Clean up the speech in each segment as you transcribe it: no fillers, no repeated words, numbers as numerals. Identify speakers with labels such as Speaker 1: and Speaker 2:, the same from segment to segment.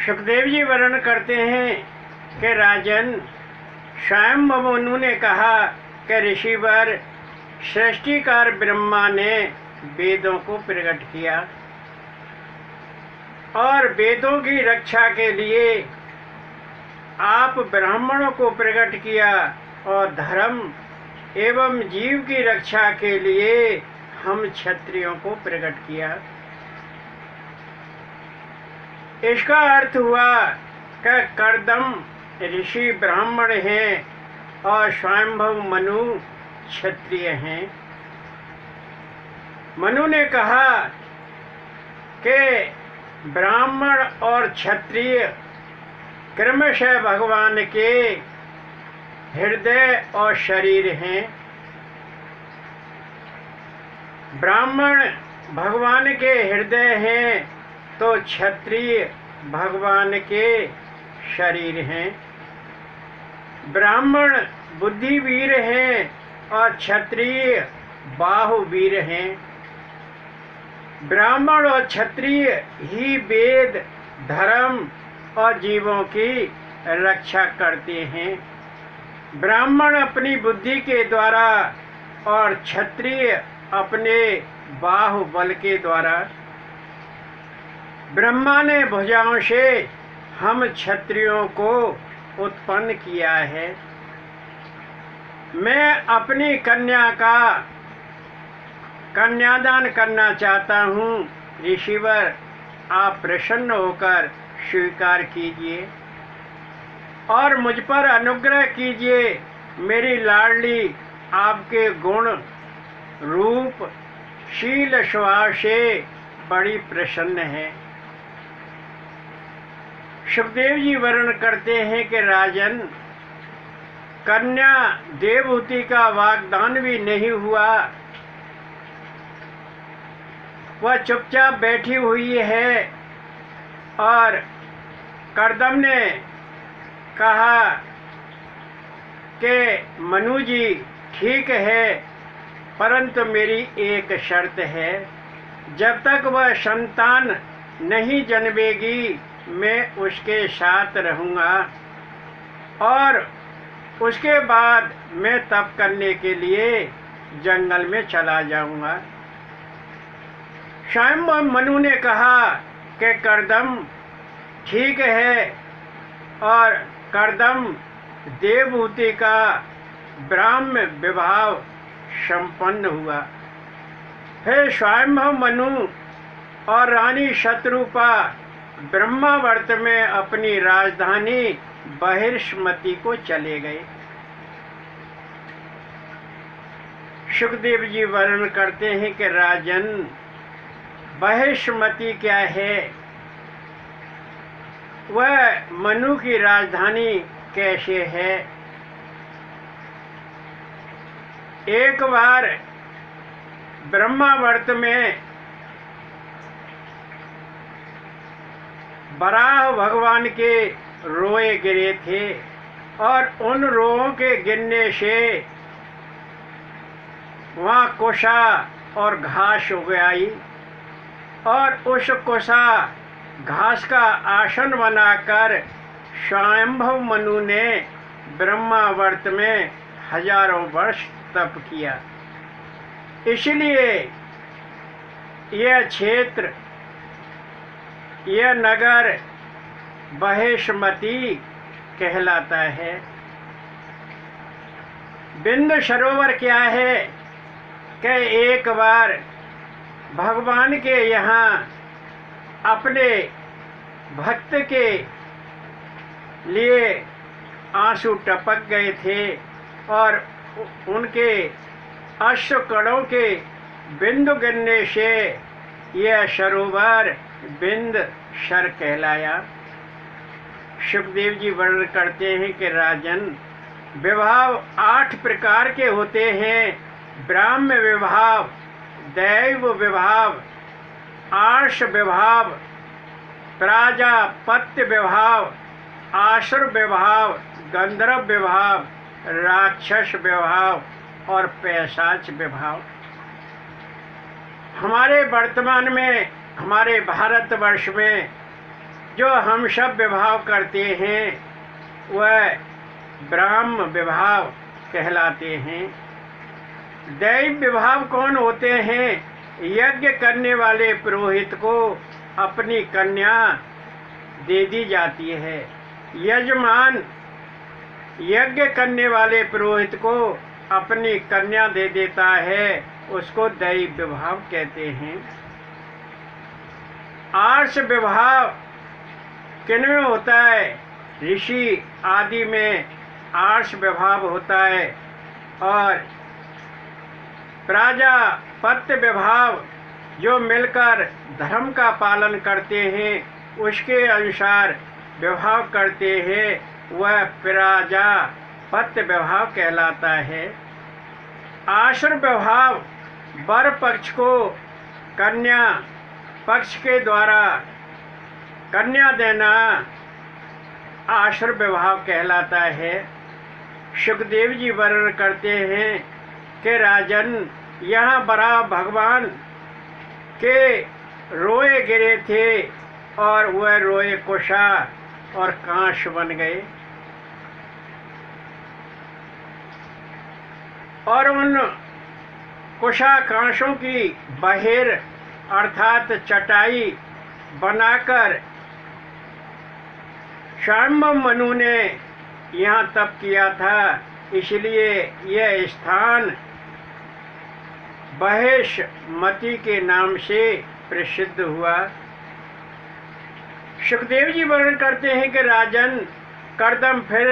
Speaker 1: सुखदेव जी वर्णन करते हैं कि राजन, स्वयं मनु ने कहा कि ऋषिवर, सृष्टिकार ब्रह्मा ने वेदों को प्रकट किया और वेदों की रक्षा के लिए आप ब्राह्मणों को प्रकट किया और धर्म एवं जीव की रक्षा के लिए हम क्षत्रियों को प्रकट किया। इसका अर्थ हुआ कि कर्दम ऋषि ब्राह्मण हैं और स्वयंभव मनु क्षत्रिय हैं। मनु ने कहा कि ब्राह्मण और क्षत्रिय क्रमशः भगवान के हृदय और शरीर हैं। ब्राह्मण भगवान के हृदय हैं तो क्षत्रिय भगवान के शरीर हैं। ब्राह्मण बुद्धिवीर हैं और क्षत्रिय बाहुवीर हैं। ब्राह्मण और क्षत्रिय ही वेद, धर्म और जीवों की रक्षा करते हैं। ब्राह्मण अपनी बुद्धि के द्वारा और क्षत्रिय अपने बाहुबल के द्वारा। ब्रह्मा ने भुजाओं से हम क्षत्रियों को उत्पन्न किया है। मैं अपनी कन्या का कन्यादान करना चाहता हूँ। ऋषिवर, आप प्रसन्न होकर स्वीकार कीजिए और मुझ पर अनुग्रह कीजिए। मेरी लाडली आपके गुण, रूप, शील, स्वभाव से बड़ी प्रसन्न है। सुखदेव जी वर्णन करते हैं कि राजन, कन्या देवहूति का वाग्दान भी नहीं हुआ, वह चुपचाप बैठी हुई है और कर्दम ने कहा कि मनु जी ठीक है, परंतु मेरी एक शर्त है। जब तक वह संतान नहीं जन्मेगी मैं उसके साथ रहूँगा और उसके बाद मैं तप करने के लिए जंगल में चला जाऊँगा। स्वयं मनु ने कहा कि कर्दम ठीक है और कर्दम देवहूति का ब्राह्म विवाह संपन्न हुआ। फिर स्वयंभव मनु और रानी शत्रुपा ब्रह्मावर्त में अपनी राजधानी बहिष्मति को चले गए। सुखदेव जी वर्णन करते हैं कि राजन, बहिष्मति क्या है, वह मनु की राजधानी कैसे है। एक बार ब्रह्मावर्त में वराह भगवान के रोए गिरे थे और उन रोओं के गिरने से वहाँ कुशा और घास उग आई और उस कुशा घास का आसन बनाकर स्वयंभव मनु ने ब्रह्मावर्त में हजारों वर्ष तप किया। इसलिए यह क्षेत्र, यह नगर बहिष्मति कहलाता है। बिंदु सरोवर क्या है कि एक बार भगवान के यहाँ अपने भक्त के लिए आंसू टपक गए थे और उनके अश्रु कणों के बिंदु गिरने से यह सरोवर बिंद सर कहलाया। सुखदेव जी वर्णन करते हैं कि राजन, विभाव 8 प्रकार के होते हैं। ब्राह्म विभाव, दैव विभाव, आर्ष विभाव, प्राजापत्य विभाव, आसुर विभाव, गंधर्व विभाव, राक्षस विभाव और पैशाच विभाव। हमारे वर्तमान में, हमारे भारतवर्ष में जो हम सब विभाव करते हैं वह ब्रह्म विभाव कहलाते हैं। दैव विभाव कौन होते हैं? यज्ञ करने वाले पुरोहित को अपनी कन्या दे दी जाती है। यजमान यज्ञ करने वाले पुरोहित को अपनी कन्या दे देता है, उसको दैव विभाव कहते हैं। आर्ष विभाव किनमें होता है? ऋषि आदि में आर्ष विभाव होता है, और प्रजापत्य विभाव जो मिलकर धर्म का पालन करते हैं उसके अनुसार विभाव करते हैं, वह प्रजापत्य विभाव कहलाता है। आश्र विभाव वर पक्ष को कन्या पक्ष के द्वारा कन्या देना आश्र विभाव कहलाता है। सुखदेव जी वर्णन करते हैं कि राजन, यहाँ बड़ा भगवान के रोए गिरे थे और वह रोए कुशा और कांश बन गए, और उन कुशा कांशों की बहेर अर्थात चटाई बनाकर स्वयं मनु ने यहाँ तप किया था, इसलिए यह स्थान बहेशमती के नाम से प्रसिद्ध हुआ। सुखदेव जी वर्णन करते हैं कि राजन, कर्दम फिर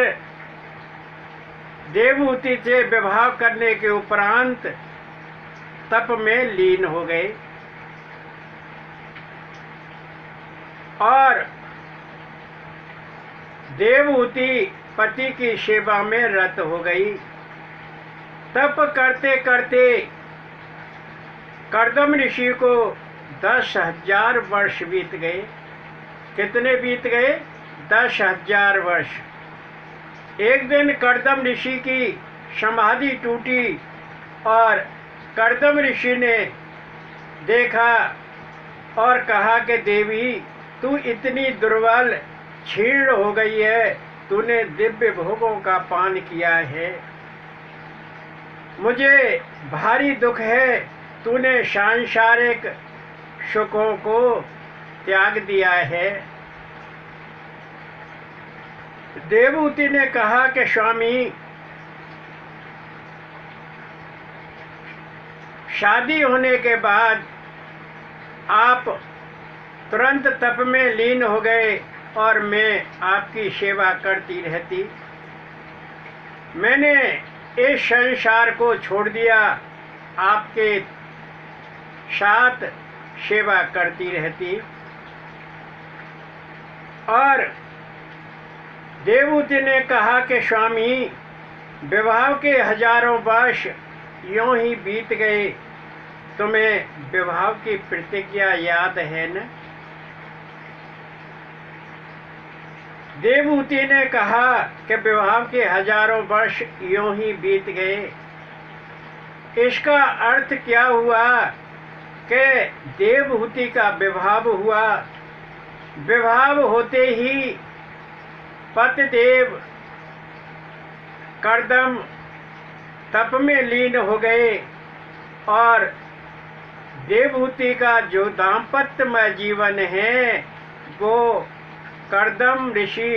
Speaker 1: देवहूति से विवाह करने के उपरांत तप में लीन हो गए और देवहूति पति की सेवा में रत हो गई। तप करते करते कर्दम ऋषि को 10,000 वर्ष बीत गए। कितने बीत गए? 10,000 वर्ष। एक दिन कर्दम ऋषि की समाधि टूटी और कर्दम ऋषि ने देखा और कहा कि देवी, तू इतनी दुर्बल क्षीण हो गई है, तूने दिव्य भोगों का पान किया है, मुझे भारी दुख है, तूने सांसारिक सुखों को त्याग दिया है। देवहूति ने कहा कि स्वामी, शादी होने के बाद आप तुरंत तप में लीन हो गए और मैं आपकी सेवा करती रहती। मैंने इस संसार को छोड़ दिया, आपके साथ सेवा करती रहती। और देवहूति ने कहा कि स्वामी, विवाह के हजारों वर्ष यूं ही बीत गए, तुम्हें विवाह की प्रतिज्ञा याद है न? देवहूति ने कहा कि विवाह के हजारों वर्ष यूं ही बीत गए। इसका अर्थ क्या हुआ कि देवहूति का विवाह हुआ, विवाह होते ही पतिदेव कर्दम तप में लीन हो गए और देवहूति का जो दाम्पत्यमय जीवन है वो कर्दम ऋषि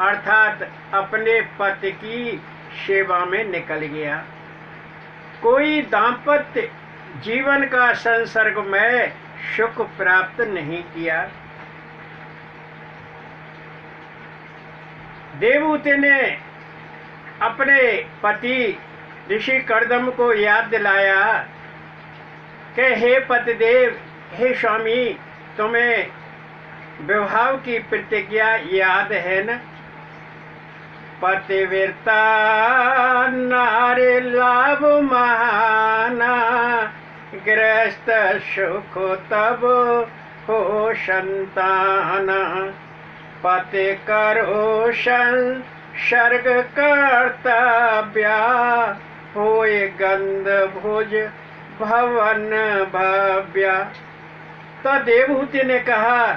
Speaker 1: अर्थात अपने पति की सेवा में निकल गया। कोई दाम्पत्य जीवन का संसर्ग में सुख प्राप्त नहीं किया। देवहूति ने अपने पति ऋषि कर्दम को याद दिलाया कि हे पतिदेव, हे स्वामी, तुम्हें विवाह की प्रतिज्ञा याद है न? पतिव्रता नारी लाभ माना, गृहस्थ सुख तब हो संतान, पति करो संसर्ग कर्तव्या, होए गंध भुज भवन भव्या। तो देवहूति ने कहा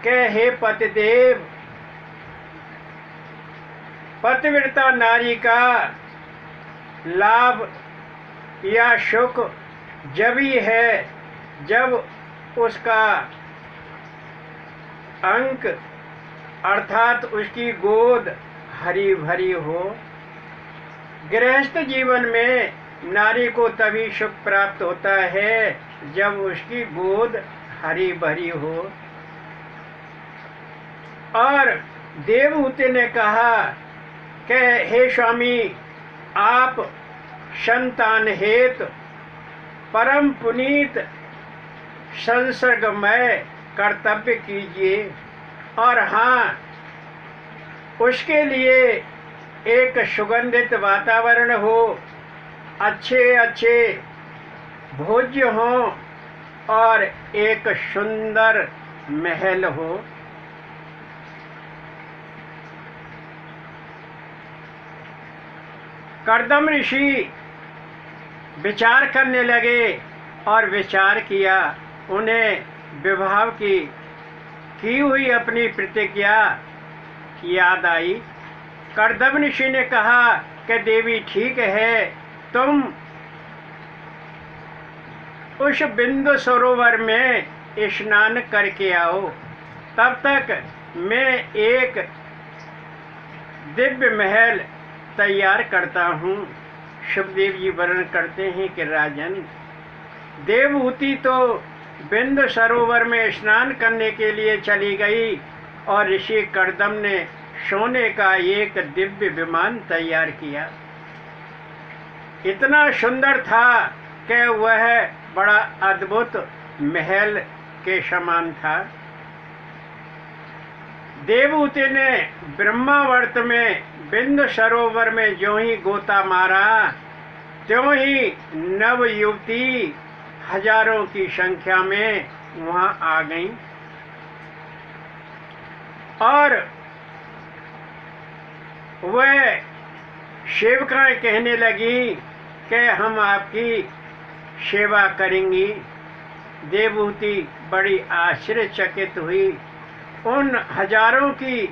Speaker 1: कह हे पतिदेव, पतिव्रता नारी का लाभ या सुख जब ही है जब उसका अंक अर्थात उसकी गोद हरी भरी हो। गृहस्थ जीवन में नारी को तभी सुख प्राप्त होता है जब उसकी गोद हरी भरी हो। और देवहूति ने कहा कि हे स्वामी, आप संतान हेतु परम पुनीत संसर्गमय कर्तव्य कीजिए, और हाँ, उसके लिए एक सुगंधित वातावरण हो, अच्छे अच्छे भोज्य हों और एक सुंदर महल हो। कर्दम ऋषि विचार करने लगे और विचार किया। उन्हें विवाह की हुई अपनी प्रतिज्ञा याद आई। कर्दम ऋषि ने कहा कि देवी ठीक है, तुम उस बिंदु सरोवर में स्नान करके आओ, तब तक मैं एक दिव्य महल तैयार करता हूँ। सुखदेव जी वर्णन करते हैं कि राजन, देवहूति तो बिंदु सरोवर में स्नान करने के लिए चली गई और ऋषि कर्दम ने सोने का एक दिव्य विमान तैयार किया। इतना सुंदर था कि वह बड़ा अद्भुत महल के समान था। देवहूति ने ब्रह्मावर्त में बिंदु सरोवर में ज्यों ही गोता मारा, त्यों ही नव युवती हजारों की संख्या में वहां आ गईं और वह सेवकाएं कहने लगी कि हम आपकी सेवा करेंगी। देवहूति बड़ी आश्चर्यचकित हुई। उन हजारों की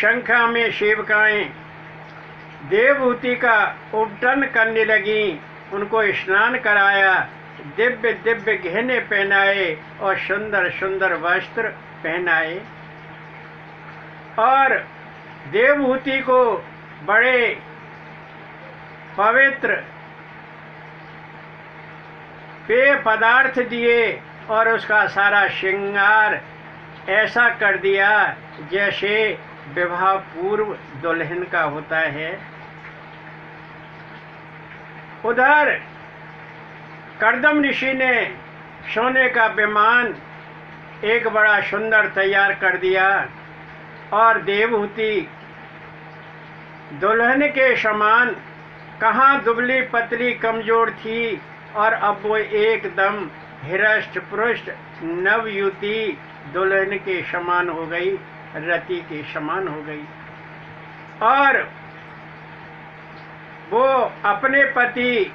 Speaker 1: संख्या में सेवकाएं देवहूति का उपटन करने लगी, उनको स्नान कराया, दिव्य दिव्य गहने पहनाए और सुंदर सुंदर वस्त्र पहनाए और देवहूति को बड़े पवित्र पेय पदार्थ दिए और उसका सारा श्रृंगार ऐसा कर दिया जैसे विवाह पूर्व दुल्हन का होता है। उधर कर्दम ऋषि ने सोने का विमान एक बड़ा सुंदर तैयार कर दिया और देवहूति दुल्हन के समान कहाँ दुबली पतली कमजोर थी और अब वो एकदम हृष्ट पुष्ट नवयुवती दुल्हन के समान हो गई, रति के समान हो गई। और वो अपने पति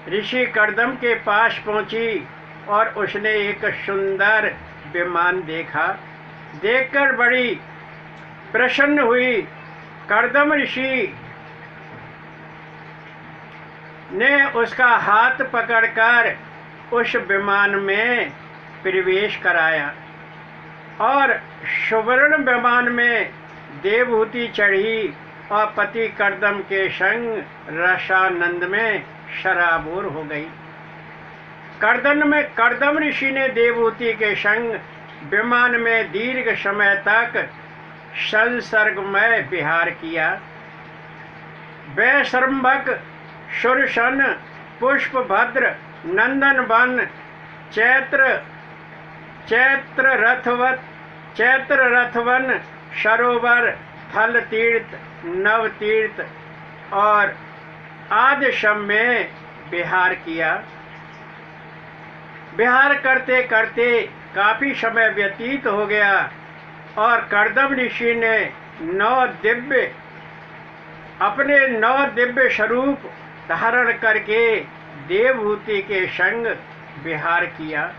Speaker 1: ऋषि कर्दम के पास पहुंची और उसने एक सुंदर विमान देखा। देखकर बड़ी प्रसन्न हुई। कर्दम ऋषि ने उसका हाथ पकड़कर उस विमान में प्रवेश कराया और सुवर्ण विमान में देवहूति चढ़ी और पति कर्दम के संग रसानंद में शराबोर हो गई। कर्दम ऋषि ने देवहूति के संग विमान में दीर्घ समय तक संसर्गमय विहार किया। वैश्रम्भक, सुरसन, पुष्पभद्र, नंदन वन, चैत्र रथवन, सरोवर, थल तीर्थ, नव तीर्थ और आदि सब में विहार किया। विहार करते करते काफी समय व्यतीत हो गया और कर्दम ऋषि ने अपने 9 दिव्य स्वरूप धारण करके देवहूति के संग विहार किया।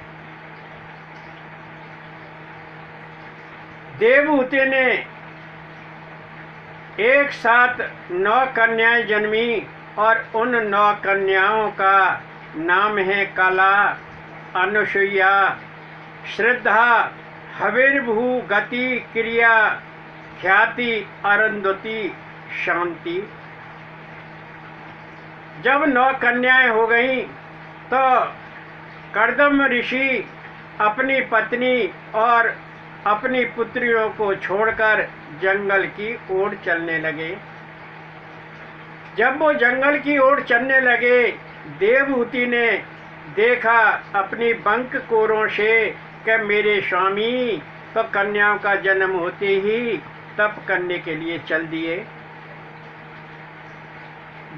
Speaker 1: देवहूति ने एक साथ 9 कन्याएं जन्मी और उन 9 कन्याओं का नाम है कला, अनुसुईया, श्रद्धा, हविर्भू, गति, क्रिया, ख्याति, अरुंधति, शांति। जब 9 कन्याएं हो गईं तो कर्दम ऋषि अपनी पत्नी और अपनी पुत्रियों को छोड़कर जंगल की ओर चलने लगे। जब वो जंगल की ओर चलने लगे, देवहूति ने देखा अपनी बंक कोरों से कि मेरे स्वामी तो कन्याओं का जन्म होते ही तप करने के लिए चल दिए।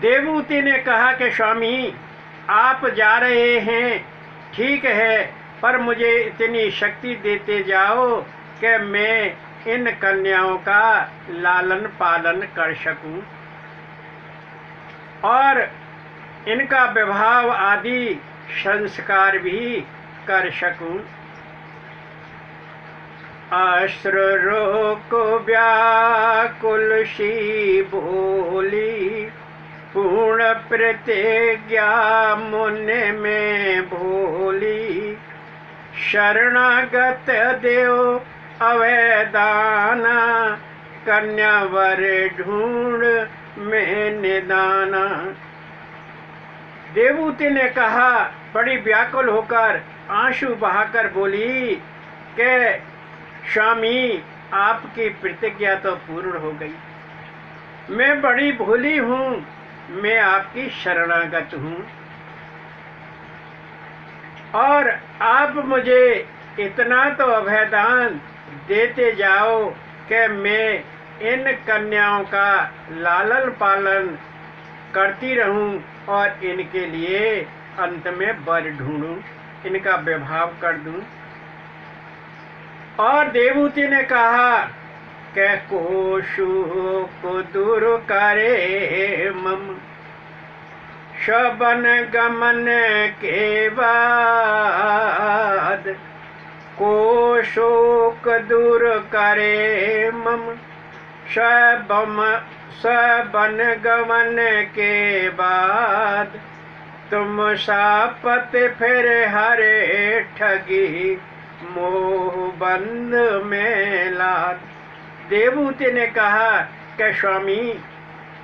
Speaker 1: देवहूति ने कहा कि स्वामी, आप जा रहे हैं ठीक है, पर मुझे इतनी शक्ति देते जाओ कि मैं इन कन्याओं का लालन पालन कर सकूं और इनका विवाह आदि संस्कार भी कर सकूं। अश्रु रोक व्याकुल सी भोली, पूर्ण प्रतिज्ञा मुनि में भोली, शरणागत देव अवैदाना, कन्यावर ढूंढ में निदाना। देवहूति ने कहा, बड़ी व्याकुल होकर आंसू बहाकर बोली कि स्वामी, आपकी प्रतिज्ञा तो पूर्ण हो गई, मैं बड़ी भोली हूँ, मैं आपकी शरणागत हूँ और आप मुझे इतना तो अभयदान देते जाओ कि मैं इन कन्याओं का लालन पालन करती रहूं और इनके लिए अंत में वर ढूंढूं, इनका विवाह कर दूं। और देवहूति ने कहा कि कोशोक दूर करे मम, शबन गमन के बाद, कोशोक दूर करे मम, सबन गमन के बाद, तुम सापत फिर हरे ठगी, मोह बंध में लाद। देवहूति ने कहा कि स्वामी,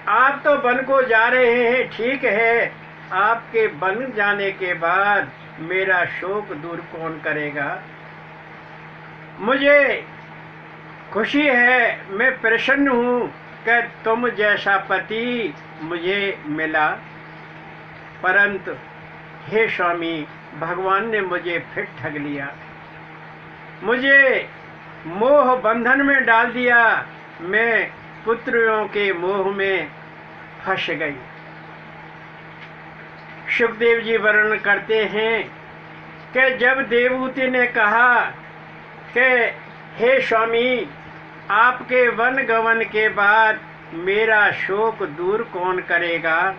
Speaker 1: आप तो वन को जा रहे हैं ठीक है, आपके वन जाने के बाद मेरा शोक दूर कौन करेगा। मुझे खुशी है, मैं प्रसन्न हूँ कि तुम जैसा पति मुझे मिला, परंतु हे स्वामी, भगवान ने मुझे फिर ठग लिया, मुझे मोह बंधन में डाल दिया, मैं पुत्रियों के मोह में फंस गई। सुखदेव जी वर्णन करते हैं कि जब देवहूति ने कहा कि हे स्वामी, आपके वन गमन के बाद मेरा शोक दूर कौन करेगा,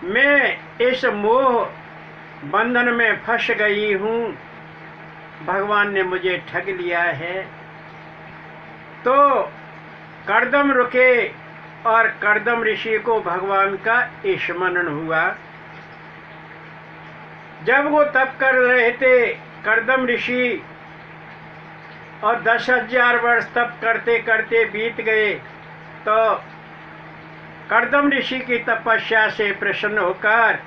Speaker 1: मैं इस मोह बंधन में फंस गई हूँ, भगवान ने मुझे ठग लिया है। तो कर्दम रुके और कर्दम ऋषि को भगवान का स्मरण हुआ। जब वो तप कर रहे थे कर्दम ऋषि और 10,000 वर्ष तप करते करते बीत गए, तो कर्दम ऋषि की तपस्या से प्रसन्न होकर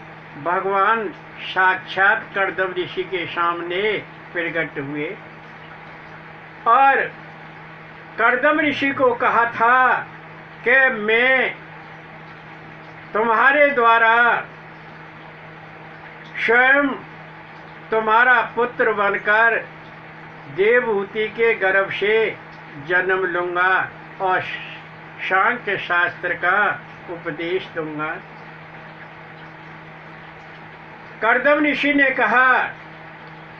Speaker 1: भगवान साक्षात कर्दम ऋषि के सामने प्रकट हुए और कर्दम ऋषि को कहा था कि मैं तुम्हारे द्वारा स्वयं तुम्हारा पुत्र बनकर देवहूति के गर्भ से जन्म लूँगा और सांख्य शास्त्र का उपदेश दूंगा। कर्दम ऋषि ने कहा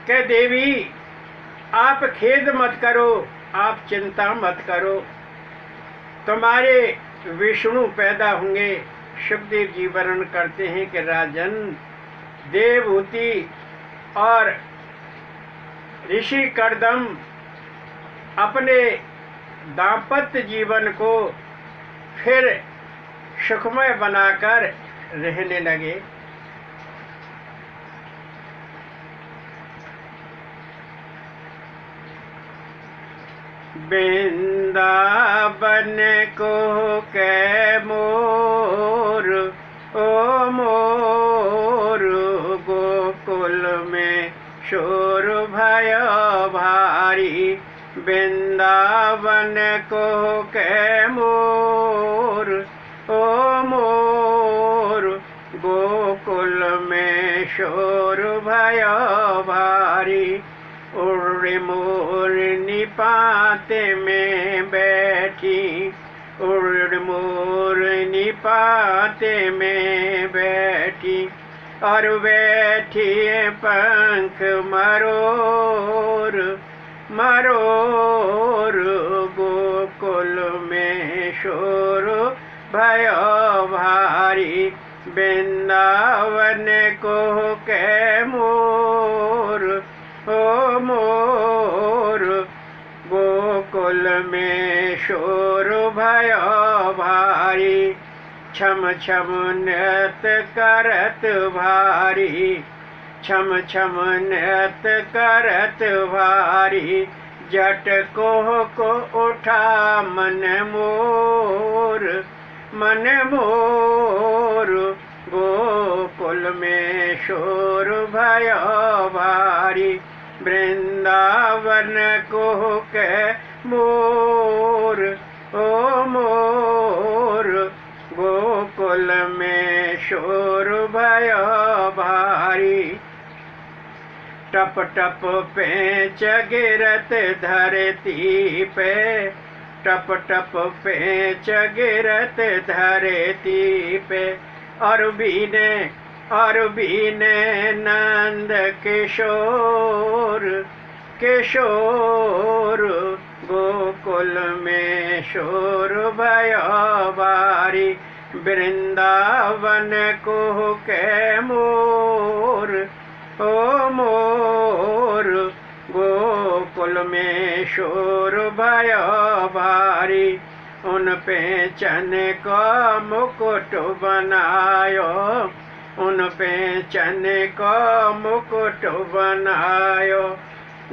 Speaker 1: कि देवी, आप खेद मत करो, आप चिंता मत करो, तुम्हारे विष्णु पैदा होंगे। सुखदेव जी वर्णन करते हैं कि राजन, देवहूति और ऋषि कर्दम अपने दाम्पत्य जीवन को फिर सुखमय बनाकर रहने लगे। वृंदावन को कै मोर, ओ मोर, गोकुल में शोर भयो भारी। वृंदावन को कै मोर, ओ मोर, गोकुल में शोर भयो भारी। उड़ मोरनी पाते में बैठी, उड़ मोरनी पाते में बैठी, और बैठी पंख मरोर, मरोर, गोकुल में शोर भयो भारी। वृंदावन को कै मोर, ओ मोर, गोकुल में शोर भयो भारी। छम छम नृत्य करत भारी, छम छम नृत्य करत भारी। जट को उठा मन मोर, मन मोर, गोकुल में शोर भयो भारी। वृंदावन को कै मोर, ओ मोर, गोकुल में शोर भयो भारी। टप टप पेंच गिरत धरती पे, टप टप पेंच गिरत धरती पे। और बीने नंद किशोर, किशोर, गोकुल में शोर भयो भारी। वृंदावन को कै मोर, ओ मोर, गोकुल में शोर भयो भारी। उन पे चन को मुकुट बनायो, उन पे चन को मुकुट बनायो।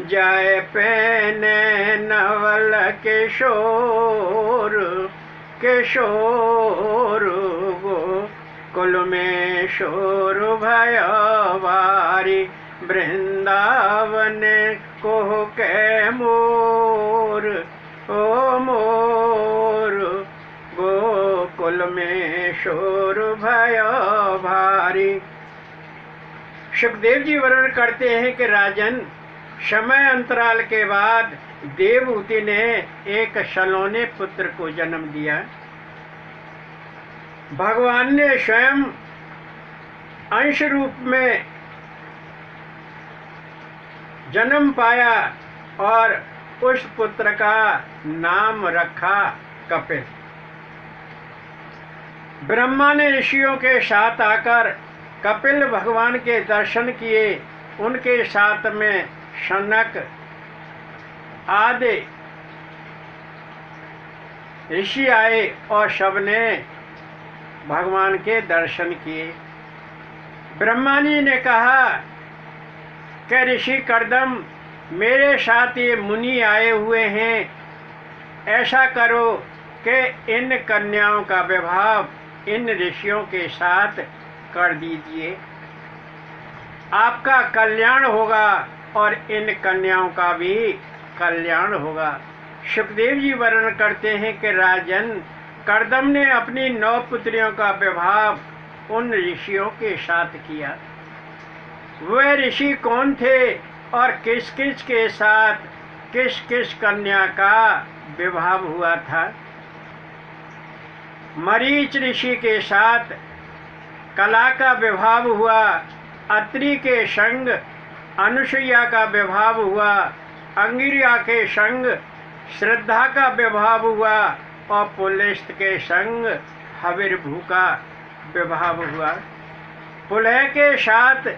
Speaker 1: जाय पहने नवल किशोर, किशोर, गोकुल में शोर भयो भारी। वृंदावन को कै मोर, ओ मोर, गोकुल में शोर भयो भारी। सुखदेव जी वर्णन करते हैं कि राजन, समय अंतराल के बाद देवहूति ने एक सलोने पुत्र को जन्म दिया। भगवान ने स्वयं अंश रूप में जन्म पाया और उस पुत्र का नाम रखा कपिल। ब्रह्मा ने ऋषियों के साथ आकर कपिल भगवान के दर्शन किए। उनके साथ में शनक आदि ऋषि आए और सबने भगवान के दर्शन किए। ब्रह्मा जी ने कहा कि ऋषि कर्दम, मेरे साथ ये मुनि आए हुए हैं, ऐसा करो कि इन कन्याओं का विवाह इन ऋषियों के साथ कर दीजिए, आपका कल्याण होगा और इन कन्याओं का भी कल्याण होगा। सुखदेव जी वर्णन करते हैं कि राजन, कर्दम ने अपनी 9 पुत्रियों का विवाह उन ऋषियों के साथ किया। वह ऋषि कौन थे और किस किस के साथ किस किस कन्या का विवाह हुआ था? मरीच ऋषि के साथ कला का विवाह हुआ, अत्रि के संग अनुसुईया का विवाह हुआ, अंगिरा के संग श्रद्धा का विवाह हुआ और पुलस्त के संग हविर्भू का विवाह हुआ। पुलह के साथ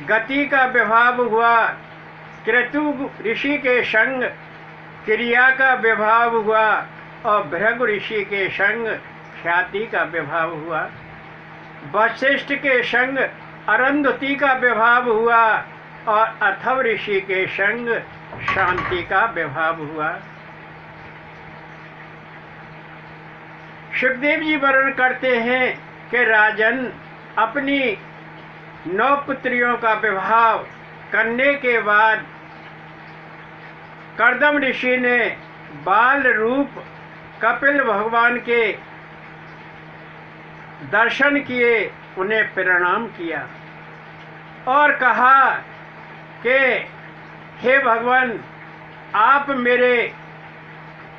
Speaker 1: गति का विवाह हुआ, क्रतु ऋषि के संग क्रिया का विभाव हुआ और भृगु ऋषि के संग ख्याति का विभाव हुआ। वशिष्ठ के संग अरुंधति का विभाव हुआ और अथर्व ऋषि के संग शांति का विभाव हुआ। सुखदेव जी वर्णन करते हैं कि राजन, अपनी 9 पुत्रियों का विवाह करने के बाद कर्दम ऋषि ने बाल रूप कपिल भगवान के दर्शन किए, उन्हें प्रणाम किया और कहा कि हे भगवान, आप मेरे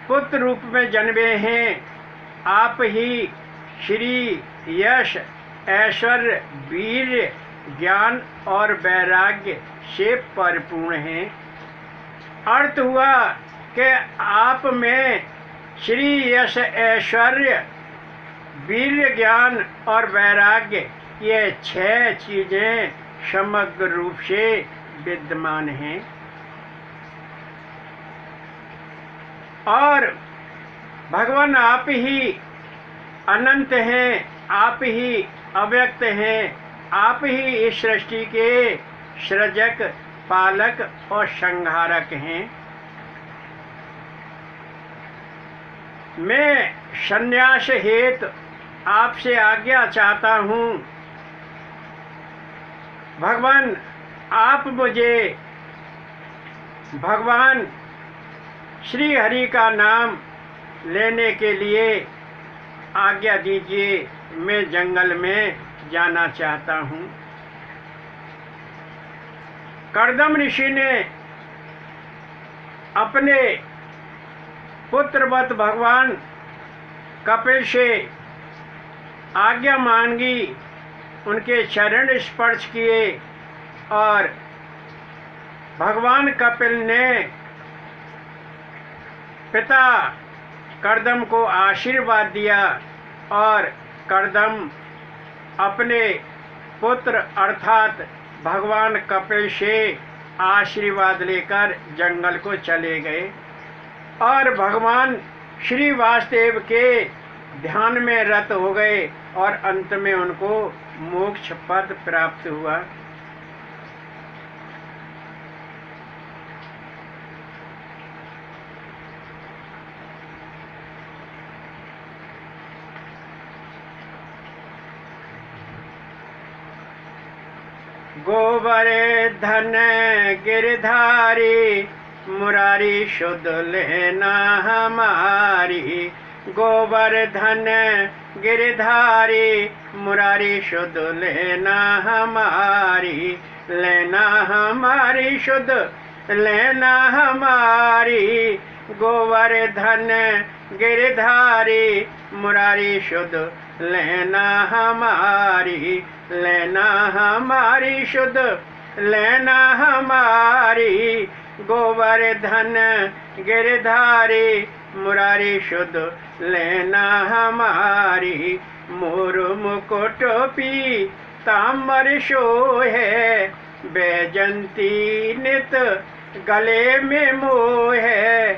Speaker 1: पुत्र रूप में जन्मे हैं। आप ही श्री यश, ऐश्वर्य, वीर्य, ज्ञान और वैराग्य से परिपूर्ण हैं। अर्थ हुआ कि आप में श्री यश, ऐश्वर्य, वीर्य, ज्ञान और वैराग्य, ये 6 चीजें समग्र रूप से विद्यमान हैं। और भगवान आप ही अनंत हैं, आप ही अव्यक्त हैं, आप ही इस सृष्टि के सृजक, पालक और संहारक हैं। मैं संन्यास हेतु आपसे आज्ञा चाहता हूँ। भगवान, आप मुझे भगवान श्री हरि का नाम लेने के लिए आज्ञा दीजिए। मैं जंगल में जाना चाहता हूँ। कर्दम ऋषि ने अपने पुत्रवत भगवान कपिल से आज्ञा मांगी, उनके चरण स्पर्श किए और भगवान कपिल ने पिता कर्दम को आशीर्वाद दिया और कर्दम अपने पुत्र अर्थात भगवान कपिल से आशीर्वाद लेकर जंगल को चले गए और भगवान श्री वासुदेव के ध्यान में रत हो गए और अंत में उनको मोक्ष पद प्राप्त हुआ। गोवर्धन गिरधारी मुरारी शुद्ध लेना हमारी। गोवर्धन गिरधारी मुरारी शुद्ध लेना हमारी। लेना हमारी शुद्ध लेना हमारी। गोवर्धन गिरधारी मुरारी शुद्ध लेना हमारी। लेना हमारी शुद्ध लेना हमारी। गोवर्धन गिरधारी मुरारी शुद्ध लेना हमारी। मोर मुकुट पीताम्बर शोहे। बैजंती नित गले में मोहे।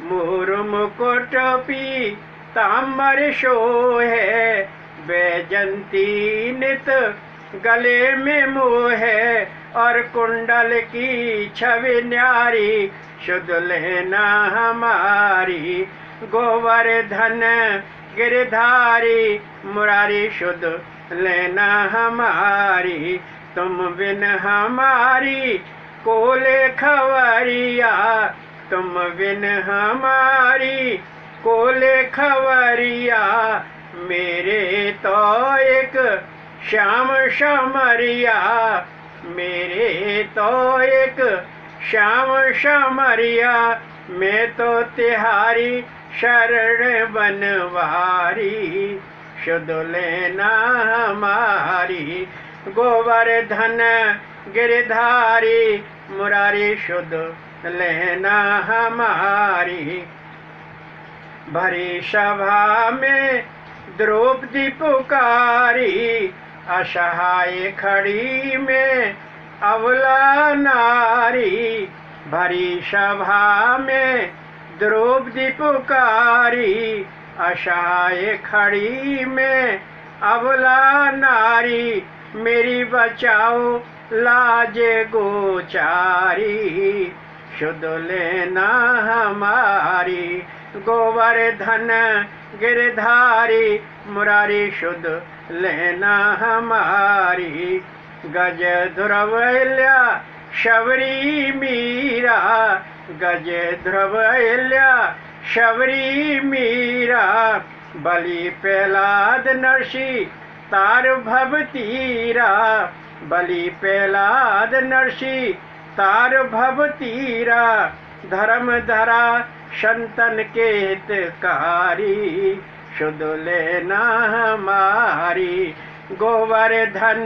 Speaker 1: मोर मुकुट पीताम्बर शोहे। बैजंती नित गले में मोहे। और कुंडल की छवि न्यारी शुद्ध लेना हमारी। गोवर्धन गिरधारी मुरारी शुद्ध लेना हमारी। तुम बिन हमारी कोले खवरिया। तुम बिन हमारी कोले खवरिया। मेरे तो एक श्याम समरिया। मेरे तो एक श्याम समरिया। मैं तो तिहारी शरण बनवारी। शुद्ध लेना हमारी। गोवर्धन गिरधारी मुरारी शुद्ध लेना हमारी। भरी सभा में द्रौपदी पुकारी। असहाय खड़ी में अबला नारी। भरी सभा में द्रौपदी पुकारी, असहाय खड़ी में अबला नारी, मेरी बचाओ लाज गोचारी, शुद्ध लेना हमारी। गोवर्धन गिरधारी मुरारी, शुद्ध लेना हमारी। गज ध्रुवल्या शबरी मीरा, गज ध्रुवल्या शबरी मीरा, बलि प्रहलाद नरसी तार भवतीरा, बलि प्रहलाद नरसी तार भवतीरा। धर्म धरा संतन के हितकारी, शुद्ध लेना हमारी। गोवर्धन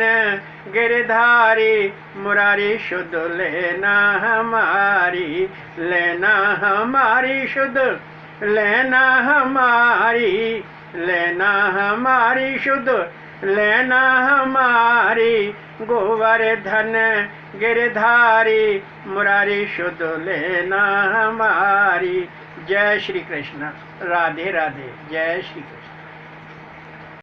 Speaker 1: गिरधारी मुरारी, शुद्ध लेना हमारी, लेना हमारी, शुद्ध लेना हमारी, लेना हमारी, शुद्ध लेना हमारी। गोवर्धन गिरधारी मुरारी, शुद्ध लेना हमारी। जय श्री कृष्ण। राधे राधे। जय श्री कृष्ण।